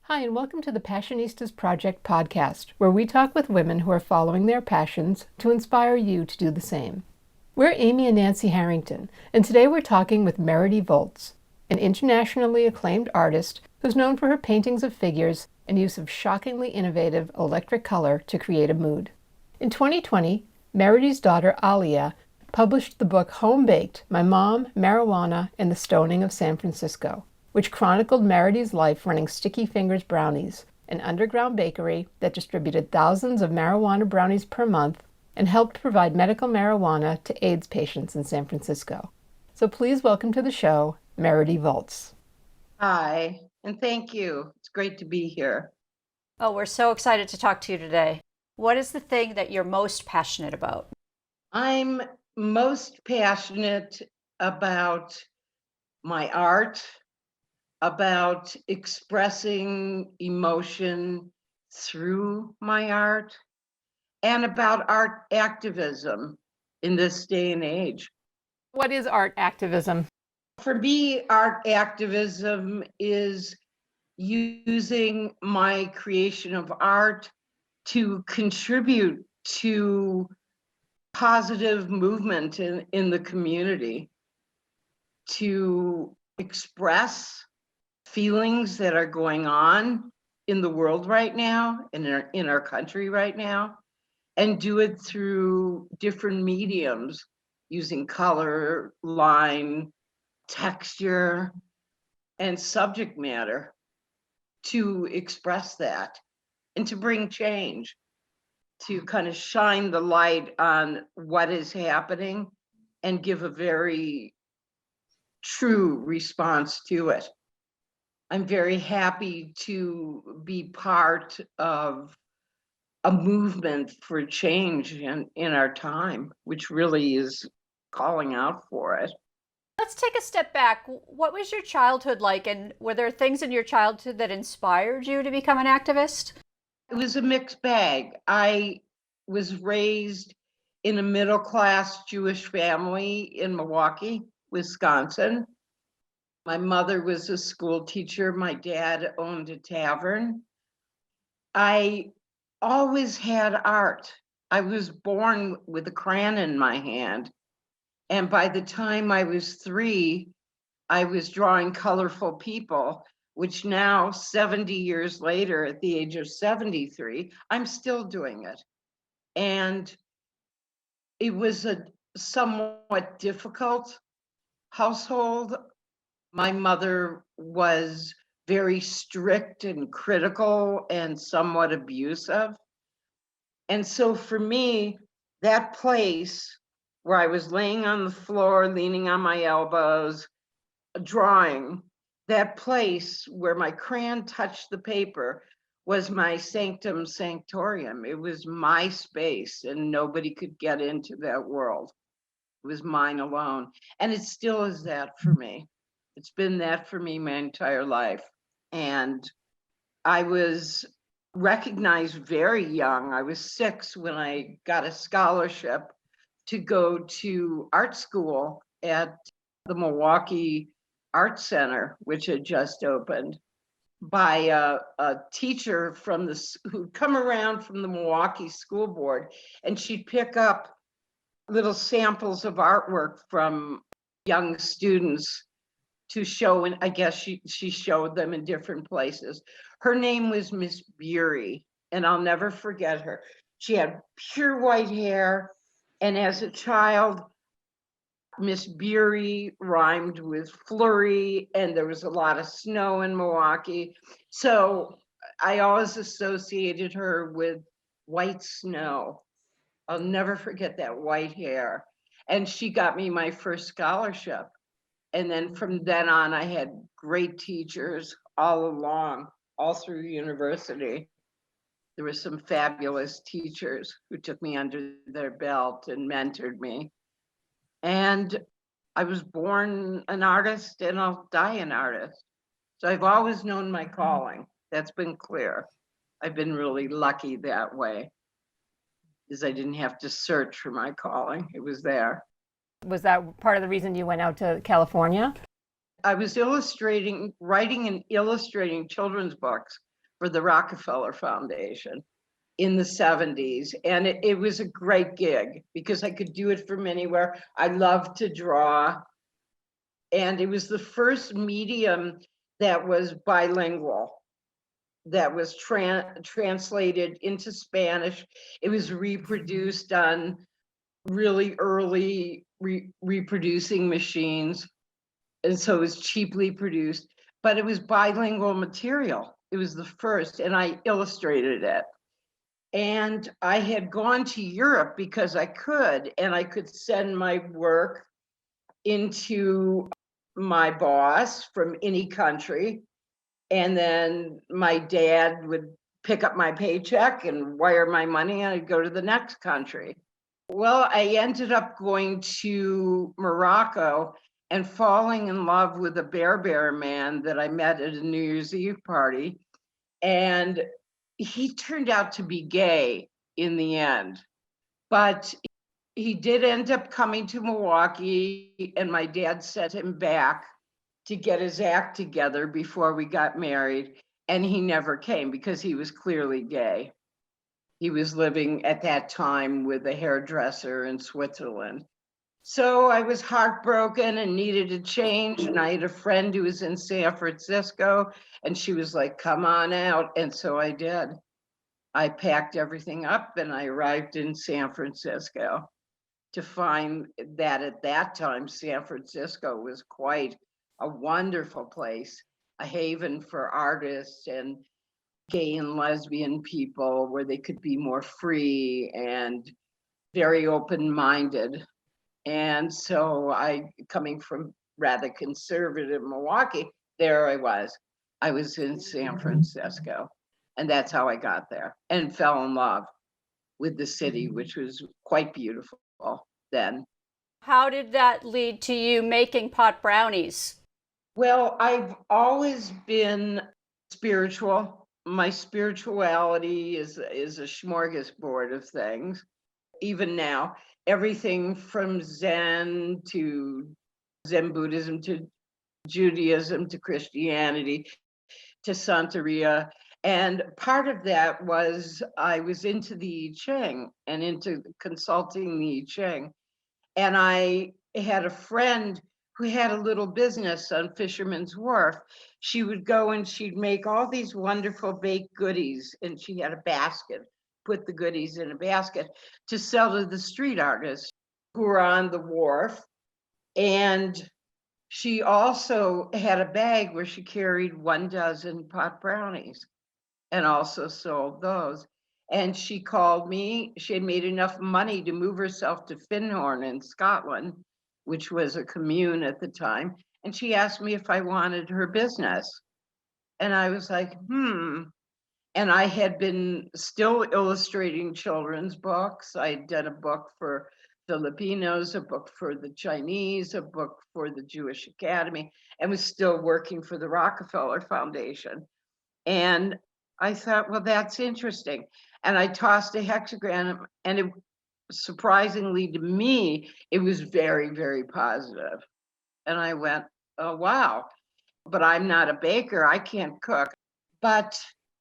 Hi, and welcome to the Passionistas Project podcast, where we talk with women who are following their passions to inspire you to do the same. We're Amy and Nancy Harrington, and today we're talking with Meridy Volz, an internationally acclaimed artist who's known for her paintings of figures and use of shockingly innovative electric color to create a mood. In 2020, Meridy's daughter Alia published the book Home Baked: My Mom, Marijuana, and the Stoning of San Francisco, which chronicled Meridy's life running Sticky Fingers Brownies, an underground bakery that distributed thousands of marijuana brownies per month and helped provide medical marijuana to AIDS patients in San Francisco. So please welcome to the show, Meridy Volz. Hi, and thank you. It's great to be here. Oh, we're so excited to talk to you today. What is the thing that you're most passionate about? I'm most passionate about my art, about expressing emotion through my art, and about art activism in this day and age. What is art activism? For me, art activism is using my creation of art to contribute to positive movement in the community, to express feelings that are going on in the world right now, in our country right now, and do it through different mediums, using color, line, texture, and subject matter to express that and to bring change, to kind of shine the light on what is happening and give a very true response to it. I'm very happy to be part of a movement for change in our time, which really is calling out for it. Let's take a step back. What was your childhood like, and were there things in your childhood that inspired you to become an activist? It was a mixed bag. I was raised in a middle-class Jewish family in Milwaukee, Wisconsin. My mother was a school teacher. My dad owned a tavern. I always had art. I was born with a crayon in my hand. And by the time I was 3, I was drawing colorful people, which now, 70 years later, at the age of 73, I'm still doing it. And it was a somewhat difficult household. My mother was very strict and critical and somewhat abusive. And so for me, that place where I was laying on the floor, leaning on my elbows, drawing, that place where my crayon touched the paper was my sanctum sanctorum. It was my space, and nobody could get into that world. It was mine alone. And it still is that for me. It's been that for me my entire life. And I was recognized very young. I was 6 when I got a scholarship to go to art school at the Milwaukee Art Center, which had just opened, by a teacher from who'd come around from the Milwaukee School Board, and she'd pick up little samples of artwork from young students to show, and I guess she showed them in different places. Her name was Miss Bury, and I'll never forget her. She had pure white hair, and as a child, Miss Bury rhymed with flurry, and there was a lot of snow in Milwaukee. So I always associated her with white snow. I'll never forget that white hair. And she got me my first scholarship. And then from then on, I had great teachers all along, all through university. There were some fabulous teachers who took me under their belt and mentored me. And I was born an artist and I'll die an artist. So I've always known my calling. That's been clear. I've been really lucky that way, because I didn't have to search for my calling. It was there. Was that part of the reason you went out to California? I was writing and illustrating children's books for the Rockefeller Foundation in the 70s. And it was a great gig because I could do it from anywhere. I love to draw. And it was the first medium that was bilingual, that was translated into Spanish. It was reproduced on really early reproducing machines. And so it was cheaply produced, but it was bilingual material. It was the first, and I illustrated it. And I had gone to Europe because I could, and I could send my work into my boss from any country. And then my dad would pick up my paycheck and wire my money, and I'd go to the next country. Well, I ended up going to Morocco and falling in love with a Berber man that I met at a New Year's Eve party. And he turned out to be gay in the end, but he did end up coming to Milwaukee, and my dad sent him back to get his act together before we got married. And he never came because he was clearly gay. He was living at that time with a hairdresser in Switzerland. So I was heartbroken and needed a change. And I had a friend who was in San Francisco, and she was like, come on out. And so I did. I packed everything up and I arrived in San Francisco to find that at that time, San Francisco was quite a wonderful place, a haven for artists and gay and lesbian people where they could be more free and very open-minded. And so coming from rather conservative Milwaukee, there I was. I was in San Francisco, and that's how I got there and fell in love with the city, which was quite beautiful then. How did that lead to you making Pot Brownies? Well, I've always been spiritual. My spirituality is a smorgasbord of things. Even now, everything from Zen to Zen Buddhism to Judaism to Christianity to Santeria. And part of that was I was into the I Ching and into consulting the I Ching. And I had a friend who had a little business on Fisherman's Wharf. She would go and she'd make all these wonderful baked goodies, and she had a basket, put the goodies in a basket to sell to the street artists who were on the wharf. And she also had a bag where she carried 12 pot brownies and also sold those. And she called me. She had made enough money to move herself to Findhorn in Scotland, which was a commune at the time. And she asked me if I wanted her business. And I was like, And I had been still illustrating children's books. I'd done a book for Filipinos, a book for the Chinese, a book for the Jewish Academy, and was still working for the Rockefeller Foundation. And I thought, well, that's interesting. And I tossed a hexagram, and it, surprisingly to me, it was very, very positive. And I went, oh, wow, but I'm not a baker. I can't cook. But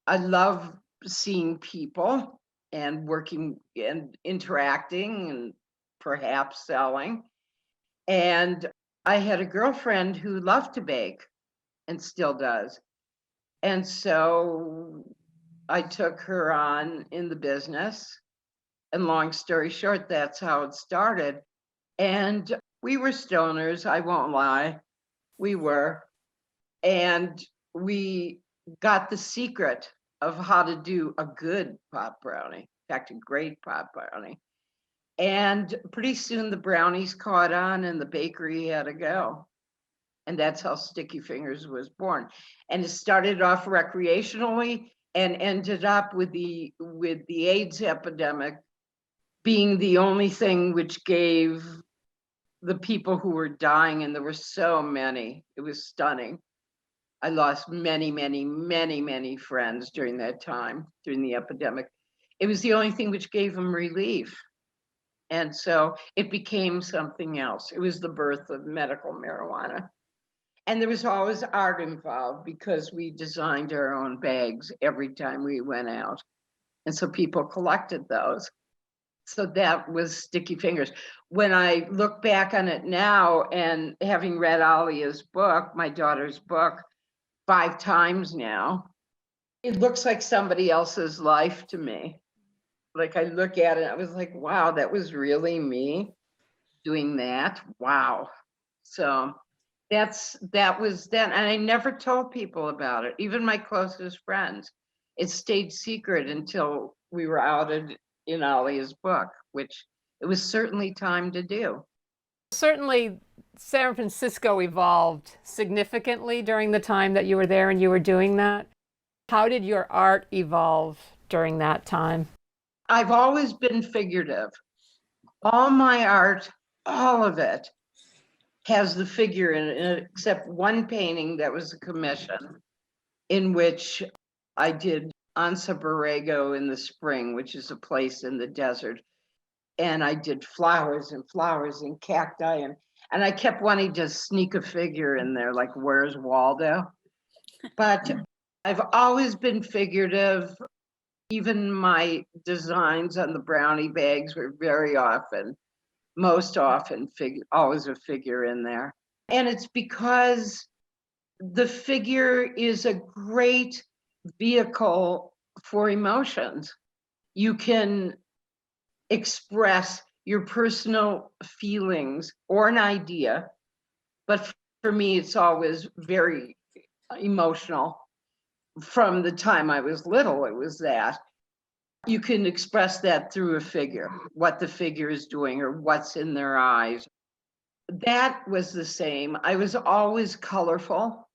I love seeing people and working and interacting and perhaps selling. And I had a girlfriend who loved to bake and still does. And so I took her on in the business. And long story short, that's how it started. And we were stoners, I won't lie. We were. And we got the secret of how to do a good pot brownie, in fact, a great pot brownie. And pretty soon the brownies caught on and the bakery had to go. And that's how Sticky Fingers was born. And it started off recreationally and ended up with the AIDS epidemic being the only thing which gave the people who were dying, and there were so many, it was stunning. I lost many, many, many, many friends during that time, during the epidemic. It was the only thing which gave them relief. And so it became something else. It was the birth of medical marijuana. And there was always art involved because we designed our own bags every time we went out. And so people collected those. So that was Sticky Fingers. When I look back on it now, and having read Alia's book, my daughter's book, 5 times now, it looks like somebody else's life to me. Like I look at it, I was like, wow, that was really me doing that. Wow. So that was then, and I never told people about it, even my closest friends. It stayed secret until we were outed in Alia's book, which it was certainly time to do. Certainly, San Francisco evolved significantly during the time that you were there and you were doing that. How did your art evolve during that time? I've always been figurative. All my art, all of it, has the figure in it, except one painting that was a commission in which I did Anza Borrego in the spring, which is a place in the desert. And I did flowers and cacti, and I kept wanting to sneak a figure in there, like Where's Waldo? But I've always been figurative. Even my designs on the brownie bags were most often always a figure in there. And it's because the figure is a great vehicle for emotions. You can express your personal feelings or an idea, but for me, it's always very emotional. From the time I was little, it was that. You can express that through a figure, what the figure is doing or what's in their eyes. That was the same. I was always colorful,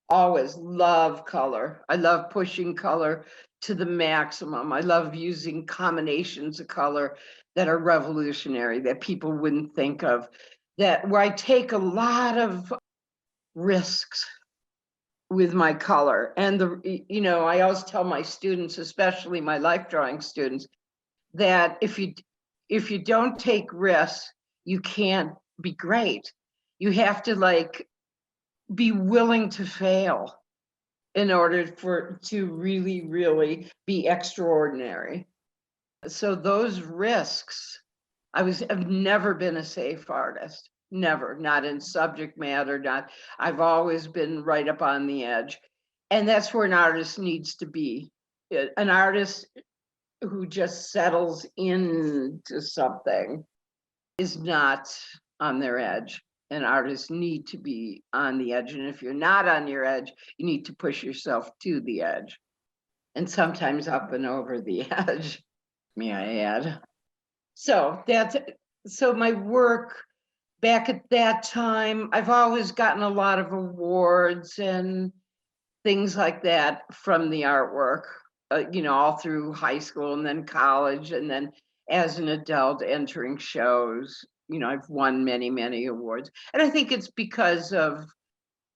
always love color. I love pushing color to the maximum. I love using combinations of color that are revolutionary, that people wouldn't think of, where I take a lot of risks with my color. And I always tell my students, especially my life drawing students, that if you don't take risks, you can't be great. You have to be willing to fail in order to really, really be extraordinary. So those risks, I've never been a safe artist. Never, not in subject matter, I've always been right up on the edge. And that's where an artist needs to be. An artist who just settles into something is not on their edge. And artists need to be on the edge. And if you're not on your edge, you need to push yourself to the edge. And sometimes up and over the edge, may I add. So my work back at that time, I've always gotten a lot of awards and things like that from the artwork, all through high school and then college. And then as an adult entering shows, I've won many, many awards. And I think it's because of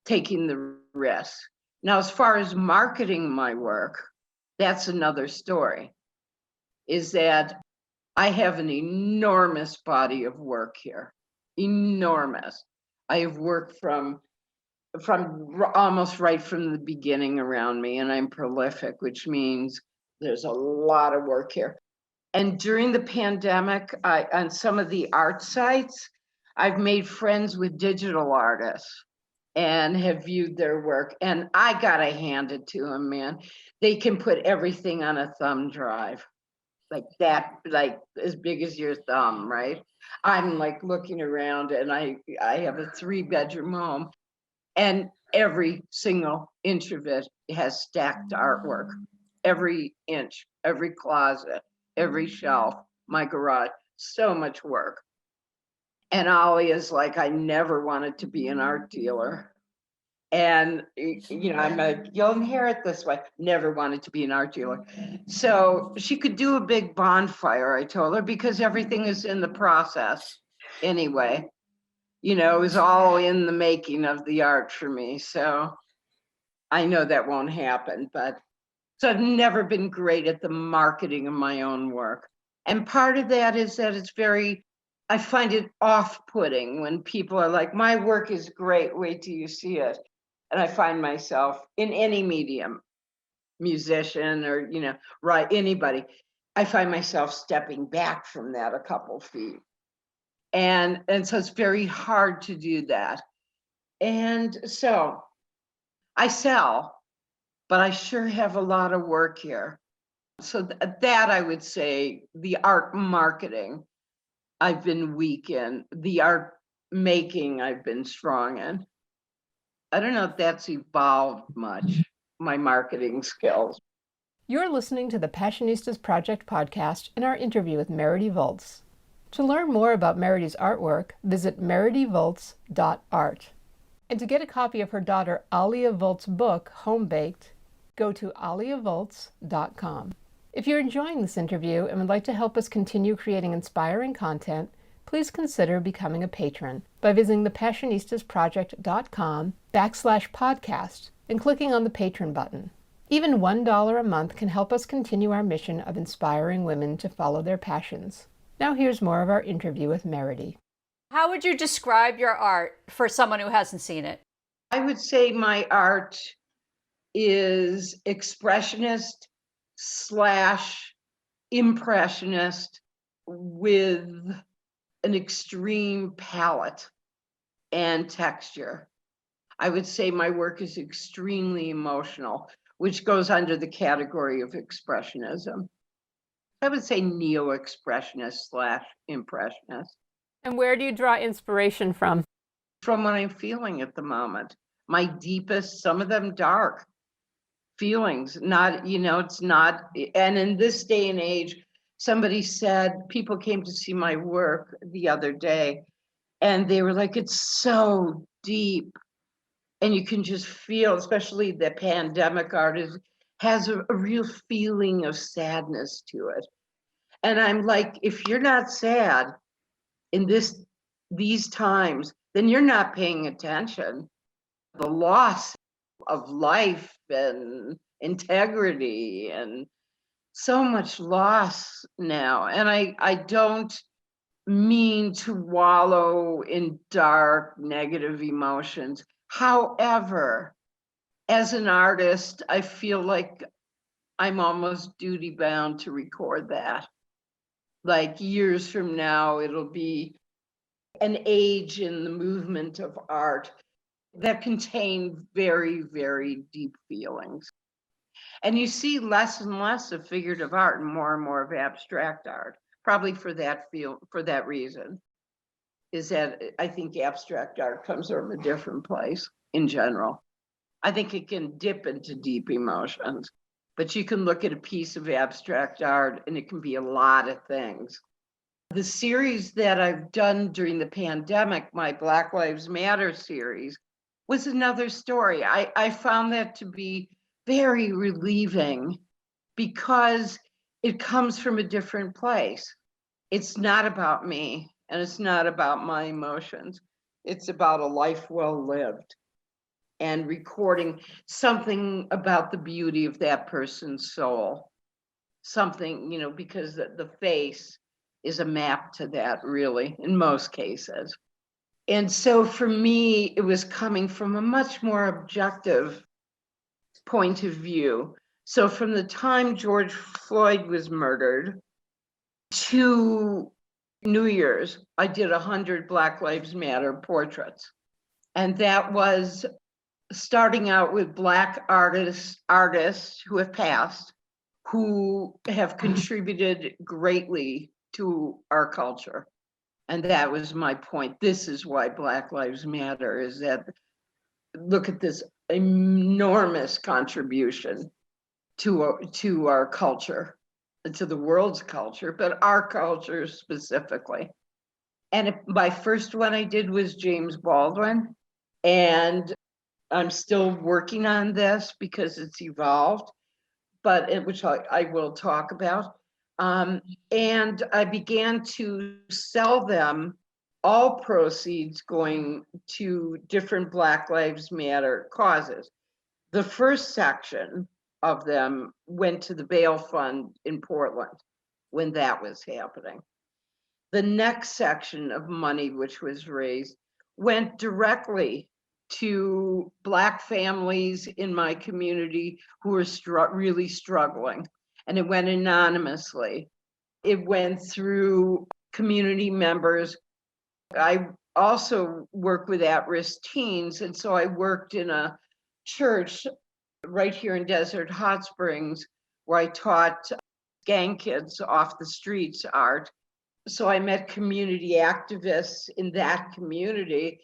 taking the risk. Now, as far as marketing my work, that's another story, is that I have an enormous body of work here. Enormous. I have worked from almost right from the beginning around me, and I'm prolific, which means there's a lot of work here. And during the pandemic, on some of the art sites, I've made friends with digital artists and have viewed their work. And I gotta hand it to them, man. They can put everything on a thumb drive. Like that, like as big as your thumb, right? I'm looking around, and I have a 3-bedroom home, and every single inch of it has stacked artwork. Every inch, every closet, every shelf, my garage, so much work. And Ollie is like, I never wanted to be an art dealer. And, you'll inherit this way. Never wanted to be an art dealer. So she could do a big bonfire, I told her, because everything is in the process anyway. It was all in the making of the art for me. So I know that won't happen. So I've never been great at the marketing of my own work. And part of that is that it's very I find it off-putting when people are like, my work is great, wait till you see it. And I find myself in any medium, musician or, right, anybody, I find myself stepping back from that a couple feet. And so it's very hard to do that. And so I sell, but I sure have a lot of work here. So that I would say the art marketing, I've been weak in. The art making, I've been strong in. I don't know if that's evolved much, my marketing skills. You're listening to the Passionistas Project podcast and our interview with Meridy Volz. To learn more about Meridy's artwork, visit meridyvolz.art. And to get a copy of her daughter Alia Volz's book, Home Baked, go to aliavolz.com. If you're enjoying this interview and would like to help us continue creating inspiring content, please consider becoming a patron by visiting thepassionistasproject.com/podcast and clicking on the patron button. Even $1 a month can help us continue our mission of inspiring women to follow their passions. Now here's more of our interview with Meridy. How would you describe your art for someone who hasn't seen it? I would say my art is expressionist / impressionist with an extreme palette and texture. I would say my work is extremely emotional, which goes under the category of expressionism. I would say neo-expressionist / impressionist. And where do you draw inspiration from? From what I'm feeling at the moment. My deepest, some of them dark feelings, it's not, and in this day and age, somebody said, people came to see my work the other day, and they were like, it's so deep. And you can just feel, especially the pandemic art has a real feeling of sadness to it. And I'm like, if you're not sad in these times, then you're not paying attention. The loss of life and integrity and so much loss now. And I don't mean to wallow in dark, negative emotions. However, as an artist, I feel like I'm almost duty bound to record that. Like years from now, it'll be an age in the movement of art that contain very, very deep feelings. And you see less and less of figurative art and more of abstract art, probably for that reason, is that I think abstract art comes from a different place in general. I think it can dip into deep emotions, but you can look at a piece of abstract art and it can be a lot of things. The series that I've done during the pandemic, my Black Lives Matter series, was another story. I found that to be very relieving because it comes from a different place. It's not about me and it's not about my emotions. It's about a life well lived and recording something about the beauty of that person's soul. Something, because the face is a map to that, really, in most cases. And so for me, it was coming from a much more objective point of view. So from the time George Floyd was murdered to New Year's, I did 100 Black Lives Matter portraits. And that was starting out with Black artists who have passed, who have contributed greatly to our culture. And that was my point. This is why Black Lives Matter, is that look at this enormous contribution to our culture, to the world's culture, but our culture specifically. And my first one I did was James Baldwin. And I'm still working on this because it's evolved, but which I will talk about. And I began to sell them, all proceeds going to different Black Lives Matter causes. The first section of them went to the bail fund in Portland when that was happening. the next section of money which was raised went directly to Black families in my community who were really struggling. And it went anonymously. It went through community members. I also work with at-risk teens. And so I worked in a church right here in Desert Hot Springs where I taught gang kids off the streets art. So I met community activists in that community,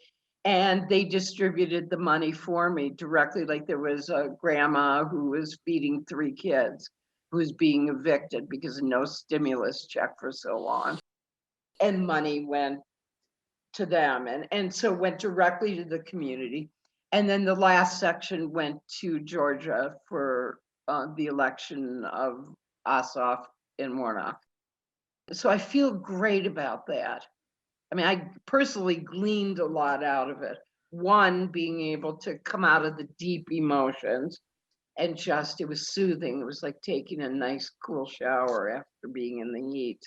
and they distributed the money for me directly. Like there was a grandma who was feeding 3 kids who was being evicted because of no stimulus check for so long. And money went to them. And so went directly to the community. And then the last section went to Georgia for the election of Ossoff and Warnock. So I feel great about that. I mean, I personally gleaned a lot out of it. One, being able to come out of the deep emotions and just, it was soothing. It was like taking a nice cool shower after being in the heat.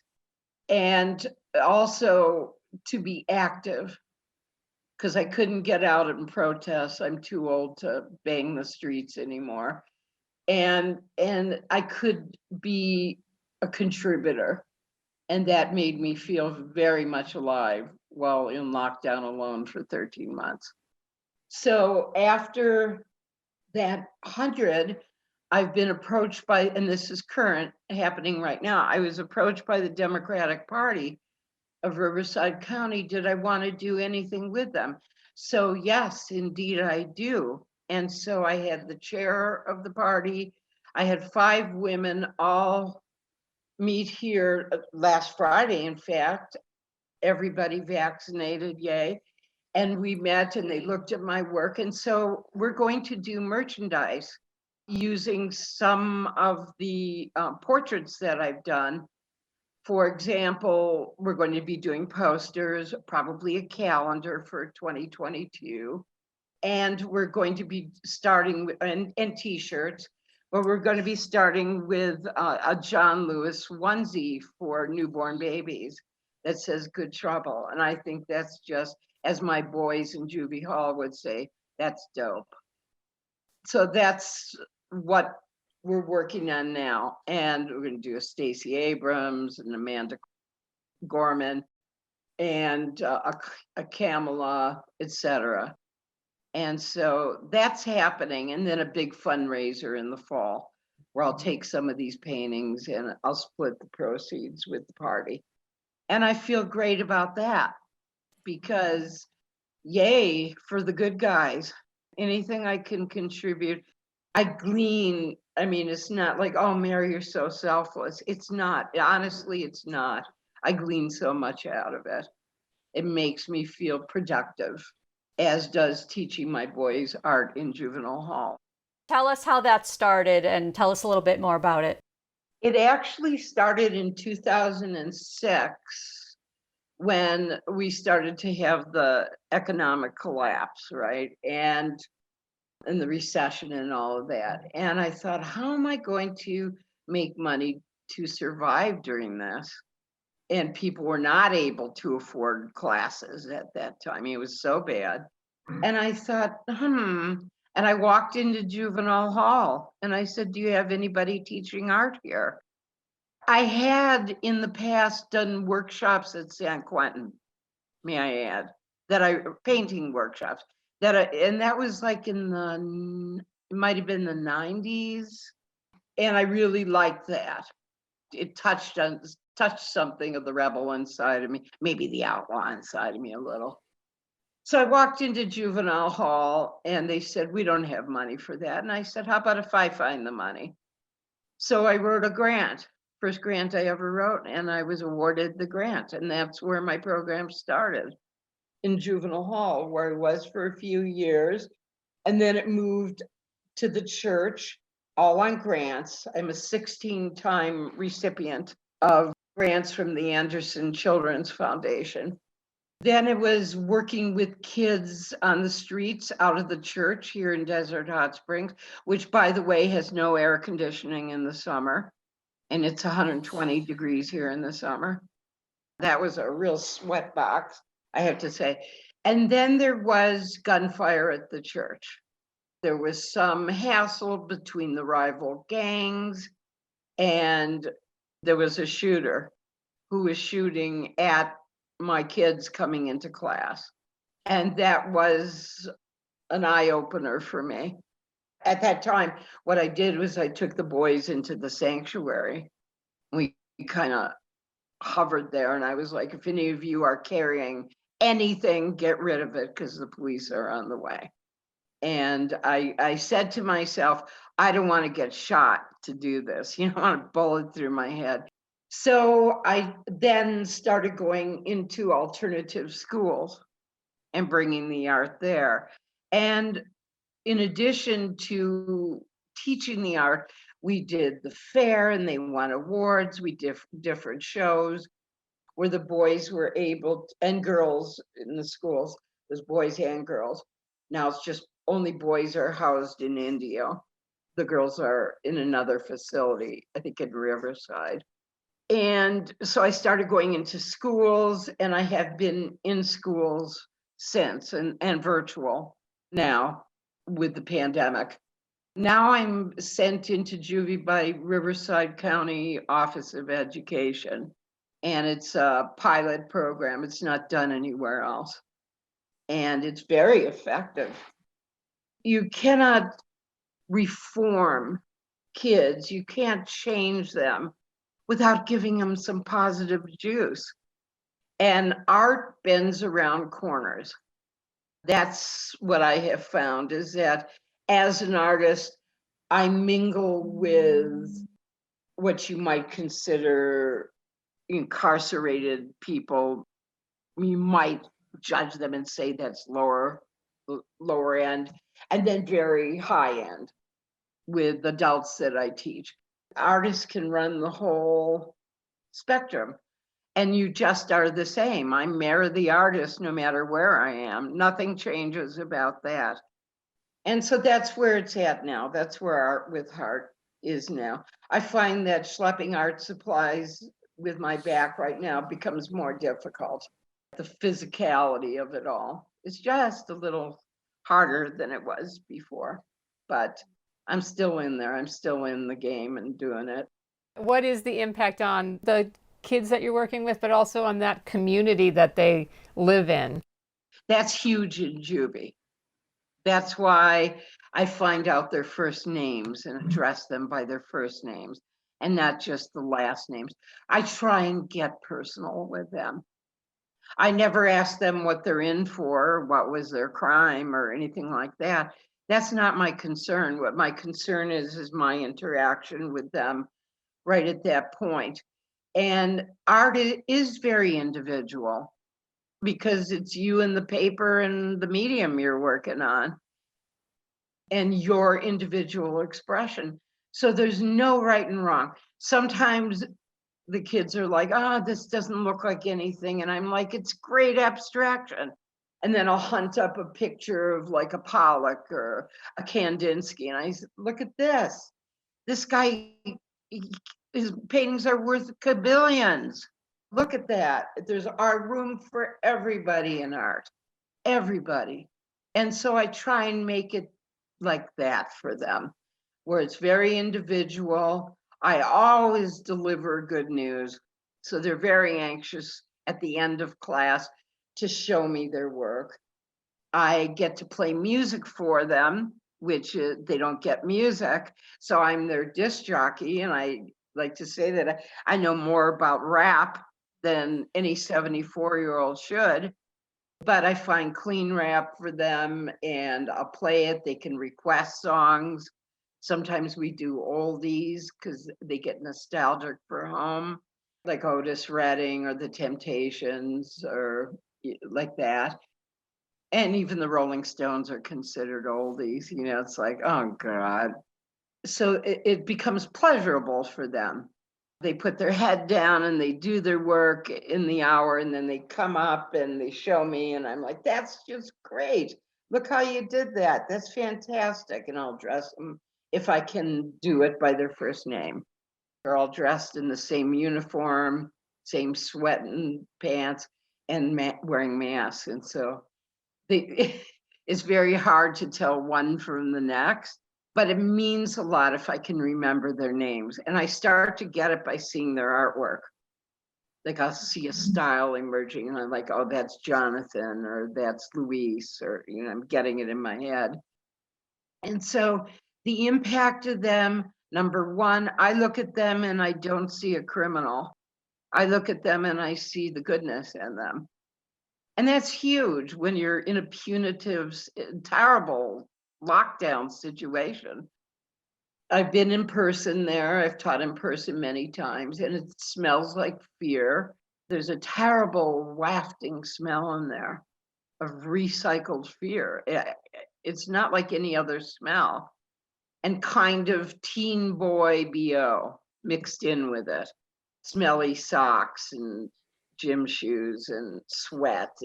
And also to be active, because I couldn't get out and protest. I'm too old to bang the streets anymore. And I could be a contributor. And that made me feel very much alive while in lockdown alone for 13 months. So after that 100, I've been approached by, and this is current, happening right now. I was approached by the Democratic Party of Riverside County. Did I want to do anything with them? So yes, indeed I do. And so I had the chair of the party. I had 5 women all meet here last Friday, in fact, everybody vaccinated, yay. And we met and they looked at my work. And so we're going to do merchandise using some of the portraits that I've done. For example, we're going to be doing posters, probably a calendar for 2022. And we're going to be starting with, and t-shirts. But we're going to be starting with a John Lewis onesie for newborn babies that says "Good Trouble." And I think that's just, as my boys in Juvie Hall would say, that's dope. So that's what we're working on now. And we're going to do a Stacey Abrams and Amanda Gorman and a Kamala, etc. And so that's happening. And then a big fundraiser in the fall where I'll take some of these paintings and I'll split the proceeds with the party. And I feel great about that because yay for the good guys. Anything I can contribute, I glean. I mean, it's not like, oh, Mary, you're so selfless. It's not. Honestly, it's not. I glean so much out of it. It makes me feel productive, as does teaching my boys art in Juvenile Hall. Tell us how that started and tell us a little bit more about it. It actually started in 2006 when we started to have the economic collapse, right? And the recession and all of that. And I thought, how am I going to make money to survive during this? And people were not able to afford classes at that time. It was so bad. And I thought, and I walked into Juvenile Hall and I said, do you have anybody teaching art here? I had in the past done workshops at San Quentin, may I add, painting workshops and that was like in it might've been the 90s. And I really liked that. It touched something of the rebel inside of me, maybe the outlaw inside of me a little. So I walked into Juvenile Hall and they said, we don't have money for that. And I said, how about if I find the money? So I wrote a grant, first grant I ever wrote, and I was awarded the grant. And that's where my program started, in Juvenile Hall, where I was for a few years. And then it moved to the church, all on grants. I'm a 16-time recipient of grants from the Anderson Children's Foundation. Then it was working with kids on the streets out of the church here in Desert Hot Springs, which, by the way, has no air conditioning in the summer. And it's 120 degrees here in the summer. That was a real sweat box, I have to say. And then there was gunfire at the church. There was some hassle between the rival gangs, and there was a shooter who was shooting at my kids coming into class. And that was an eye opener for me. At that time, what I did was I took the boys into the sanctuary. We kind of hovered there, and I was like, if any of you are carrying anything, get rid of it because the police are on the way. And I said to myself, I don't want to get shot to do this. You don't want a bullet through my head. So I then started going into alternative schools and bringing the art there. And in addition to teaching the art, we did the fair and they won awards. We did different shows where the boys were able to, and girls in the schools, there's boys and girls. Now it's just only boys are housed in India. The girls are in another facility, I think in Riverside. And so I started going into schools, and I have been in schools since, and virtual now with the pandemic. Now I'm sent into juvie by Riverside County Office of Education, and it's a pilot program. It's not done anywhere else, and it's very effective. You cannot reform kids. You can't change them without giving them some positive juice. And art bends around corners. That's what I have found, is that as an artist, I mingle with what you might consider incarcerated people. You might judge them and say that's lower end, and then very high end with adults that I teach. Artists can run the whole spectrum, and you just are the same. I'm Mary the artist no matter where I am. Nothing changes about that. And so that's where it's at now. That's where Art with Heart is now. I find that schlepping art supplies with my back right now becomes more difficult. The physicality of it all is just a little harder than it was before, but I'm still in there. I'm still in the game and doing it. What is the impact on the kids that you're working with, but also on that community that they live in? That's huge in juvie. That's why I find out their first names and address them by their first names and not just the last names. I try and get personal with them. I never ask them what they're in for, what was their crime or anything like that. That's not my concern. What my concern is my interaction with them right at that point. And art is very individual because it's you and the paper and the medium you're working on and your individual expression. So there's no right and wrong. Sometimes the kids are like, oh, this doesn't look like anything. And I'm like, it's great abstraction. And then I'll hunt up a picture of like a Pollock or a Kandinsky. And I say, look at this. This guy, his paintings are worth kabillions. Look at that. There's our room for everybody in art, everybody. And so I try and make it like that for them, where it's very individual. I always deliver good news. So they're very anxious at the end of class to show me their work. I get to play music for them, which they don't get music. So I'm their disc jockey. And I like to say that I know more about rap than any 74-year-old should. But I find clean rap for them and I'll play it. They can request songs. Sometimes we do oldies because they get nostalgic for home, like Otis Redding or the Temptations or like that. And even the Rolling Stones are considered oldies. You know, it's like, oh God. So it becomes pleasurable for them. They put their head down and they do their work in the hour, and then they come up and they show me, and I'm like, that's just great. Look how you did that. That's fantastic. And I'll dress them, if I can do it, by their first name. They're all dressed in the same uniform, same sweating pants and wearing masks. And so it's very hard to tell one from the next, but it means a lot if I can remember their names. And I start to get it by seeing their artwork. Like I'll see a style emerging and I'm like, oh, that's Jonathan or that's Luis, or, I'm getting it in my head. And so the impact of them, number one, I look at them and I don't see a criminal. I look at them and I see the goodness in them. And that's huge when you're in a punitive, terrible lockdown situation. I've been in person there. I've taught in person many times, and it smells like fear. There's a terrible wafting smell in there of recycled fear. It's not like any other smell, and kind of teen boy BO mixed in with it. Smelly socks and gym shoes and sweat,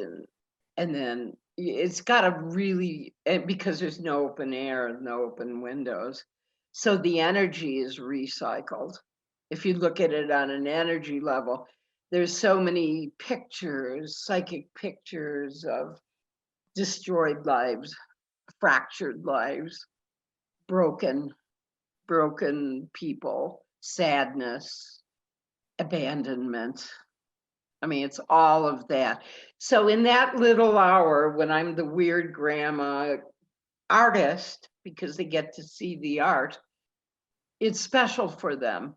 and then it's got a really, because there's no open air, no open windows. So the energy is recycled. If you look at it on an energy level, there's so many pictures, psychic pictures of destroyed lives, fractured lives, broken people, sadness, abandonment. I mean, it's all of that. So in that little hour, when I'm the weird grandma artist, because they get to see the art, it's special for them.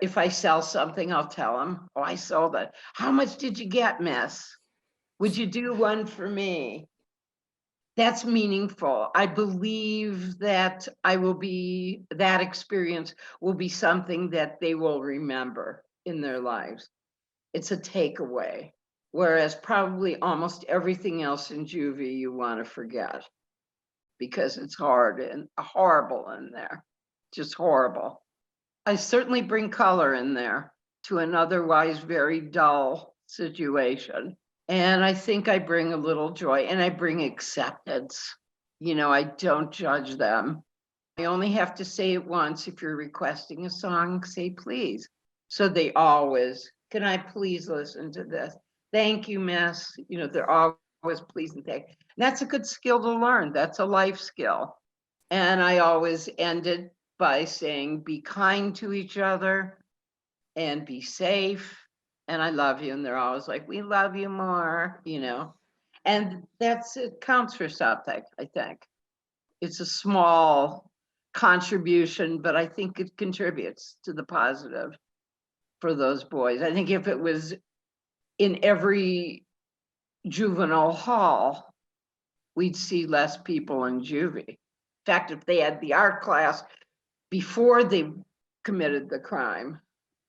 If I sell something, I'll tell them, oh, I sold it. How much did you get, miss? Would you do one for me? That's meaningful. I believe that that experience will be something that they will remember in their lives. It's a takeaway, whereas probably almost everything else in juvie you want to forget because it's hard and horrible in there, just horrible. I certainly bring color in there to an otherwise very dull situation. And I think I bring a little joy, and I bring acceptance. I don't judge them. I only have to say it once. If you're requesting a song, say please. So they always, can I please listen to this? Thank you, miss. They're always please and thank. And that's a good skill to learn. That's a life skill. And I always end it by saying, be kind to each other and be safe. And I love you. And they're always like, we love you more, and it counts for something, I think. It's a small contribution, but I think it contributes to the positive for those boys. I think if it was in every juvenile hall, we'd see less people in juvie. In fact, if they had the art class before they committed the crime,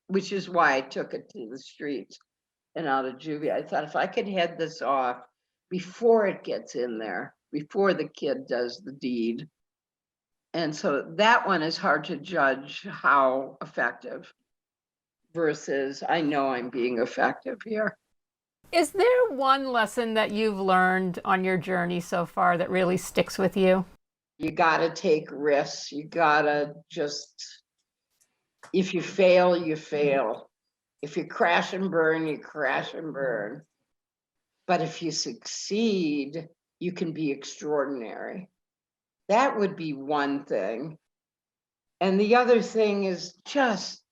which is why I took it to the streets and out of juvie, I thought if I could head this off before it gets in there, before the kid does the deed. And so that one is hard to judge how effective versus I know I'm being effective here. Is there one lesson that you've learned on your journey so far that really sticks with you? You got to take risks. You got to just, if you fail, you fail. If you crash and burn, you crash and burn. But if you succeed, you can be extraordinary. That would be one thing. And the other thing is just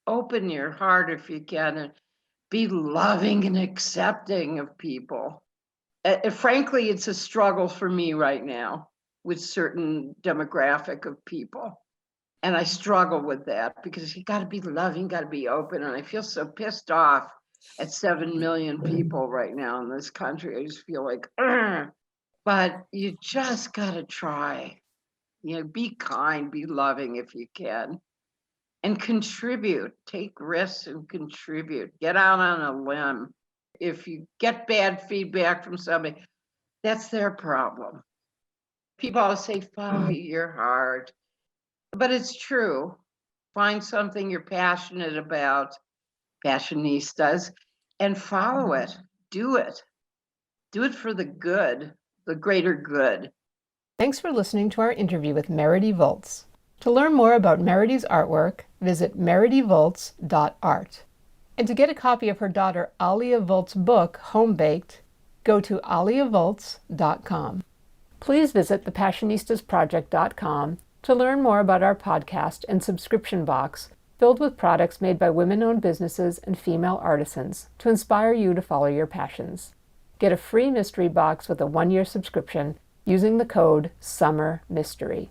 open your heart if you can and be loving and accepting of people. Frankly, it's a struggle for me right now with certain demographic of people. And I struggle with that because you got to be loving, got to be open. And I feel so pissed off at 7 million people right now in this country. I just feel like, ugh. But you just got to try. Be kind, be loving if you can. And contribute, take risks and contribute. Get out on a limb. If you get bad feedback from somebody, that's their problem. People always say, follow your heart. But it's true. Find something you're passionate about, Passionistas, and follow it. Do it. Do it for the good, the greater good. Thanks for listening to our interview with Meridy Volz. To learn more about Meridy's artwork, visit meridyvolz.art. And to get a copy of her daughter Alia Volz's book, Home Baked, go to aliavolz.com. Please visit thepassionistasproject.com to learn more about our podcast and subscription box filled with products made by women-owned businesses and female artisans to inspire you to follow your passions. Get a free mystery box with a 1-year subscription using the code SUMMERMYSTERY.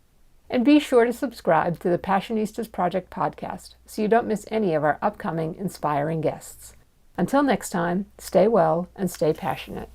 And be sure to subscribe to the Passionistas Project podcast so you don't miss any of our upcoming inspiring guests. Until next time, stay well and stay passionate.